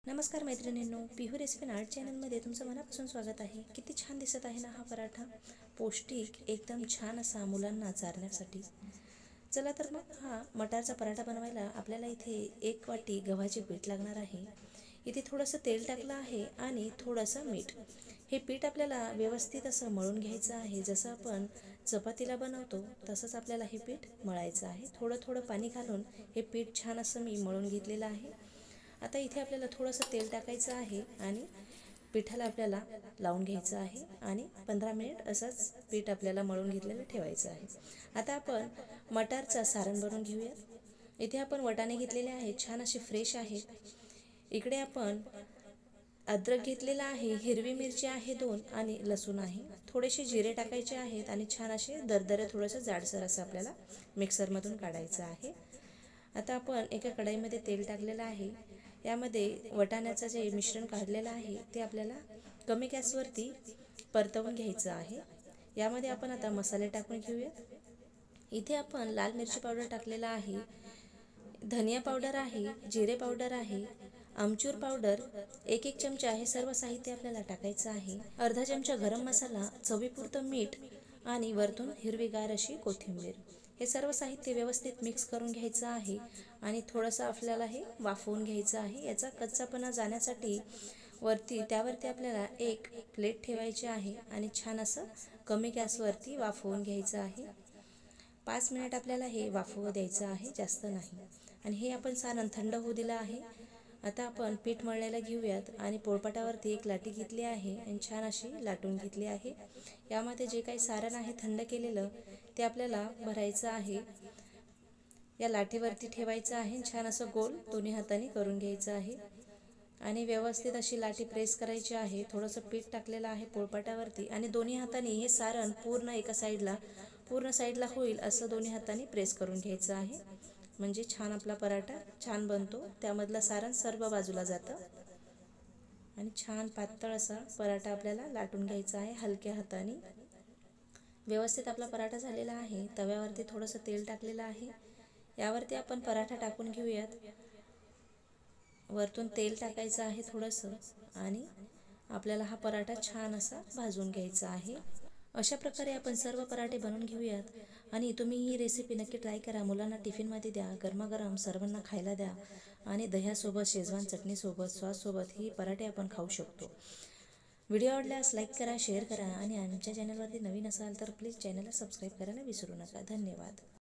नमस्कार मैत्रिणींनो, पिहू recipe and art चॅनलमध्ये तुमचं मनापासून स्वागत आहे। किती छान दिसत आहे ना हा पराठा, पौष्टिक एकदम छान असा मुलांना चारण्यासाठी। चला तर मग हा मटारचा पराठा बनवायला आपल्याला इथे 1 वाटी गव्हाचे पीठ लागणार आहे। इथे थोडंसं तेल टाकलं आहे आणि थोडंसं मीठ। हे पीठ आपल्याला व्यवस्थित असं मळून घ्यायचं आहे। जसं आपण चपातीला बनवतो तसंच आपल्याला हे पीठ मळायचं आहे। थोडं थोडं पाणी घालून हे पीठ छान असं मी मळून घेतलेलं आहे। आता इथे आपल्याला थोडंसं तेल टाकायचं आहे आणि पिठाला आपल्याला लावून घ्यायचं आहे आणि 15 मिनिट असंच पीठ आपल्याला मळून घेतलेलं ठेवायचं आहे। आता आपण मटारचा सारण बनवून घेऊया। इथे आपण वाटाणे घेतलेले आहेत, छान असे फ्रेश आहेत। इकडे आपण अद्रक घेतलेला आहे, हिरवी मिरची आहे 2 आणि लसूण आहे। थोडेसे जिरे टाकायचे आहेत आणि छान असे दरदरे थोडंसं जाडसर असं आपल्याला मिक्सरमधून काढायचं आहे। आता आपण एका कढईमध्ये तेल टाकलेलं आहे। यामध्ये वाटाण्याचं जे मिश्रण काढलेलं आहे ते आपल्याला कमी गॅसवरती परतवून घ्यायचं आहे। यामध्ये आपण आता मसाले टाकून घेऊया। इथे आपण लाल मिरची पावडर टाकलेला आहे, धनिया पावडर आहे, जिरे पावडर आहे, आमचूर पावडर 1 चमचा हे सर्व साहित्य आपल्याला टाकायचं आहे। अर्धा चमचा गरम मसाला, चवीपुरतं मीठ आणि वरतून हिरवीगार अशी कोथिंबीर। हे सर्व साहित्य व्यवस्थित मिक्स करून घ्यायचं आहे आणि थोडंसं आपल्याला हे वाफवून घ्यायचं आहे। याचा कच्चापणा जाण्यासाठी त्यावरती आपल्याला एक प्लेट ठेवायची आहे आणि छान असं कमी गॅसवरती वाफवून घ्यायचं आहे। 5 मिनिट आपल्याला हे वाफवू द्यायचं आहे, जास्त नाही। आणि हे आपण सारण थंड होऊ दिलं आहे। आता आपण पीठ मळलेलं घेऊयात आणि पोळपाटावरती एक लाटी घेतली आहे आणि छान अशी लाटून घेतली आहे। यामध्ये जे काही सारण आहे थंड केलेलं ते आपल्याला भरायचं आहे। या लाटीवरती ठेवायचं आहे, छान असं गोल दोन्ही हातांनी करून घ्यायचं आहे आणि व्यवस्थित अशी लाटी प्रेस करायची आहे। थोडंसं पीठ टाकलेलं आहे पोळपाटावरती आणि दोन्ही हातांनी हे सारण पूर्ण साईडला होईल असं दोन्ही हातांनी प्रेस करून घ्यायचं आहे। म्हणजे छान आपला पराठा छान बनतो, त्यामधलं सारण सर्व बाजूला जातं आणि छान पातळ असा पराठा आपल्याला लाटून घ्यायचा आहे हलक्या हाताने। व्यवस्थित आपला पराठा झालेला आहे। तव्यावरती थोडंसं तेल टाकलेलं आहे, यावरती आपण पराठा टाकून घेऊयात। वरतून तेल टाकायचं आहे थोडंसं आणि आपल्याला हा पराठा छान असा भाजून घ्यायचा आहे। अशा प्रकारे आपण सर्व पराठे बनवून घेऊयात आणि तुम्ही ही रेसिपी नक्की ट्राय करा। मुलांना टिफिनमध्ये द्या, गरमागरम सर्वांना खायला द्या आणि दह्यासोबत, शेजवान चटणीसोबत, सॉससोबत ही पराठे आपण खाऊ शकतो। व्हिडिओ आवडल्यास लाईक करा, शेअर करा आणि आमच्या चॅनलवरती नवीन असाल तर प्लीज चॅनलला सबस्क्राईब करायला विसरू नका। धन्यवाद।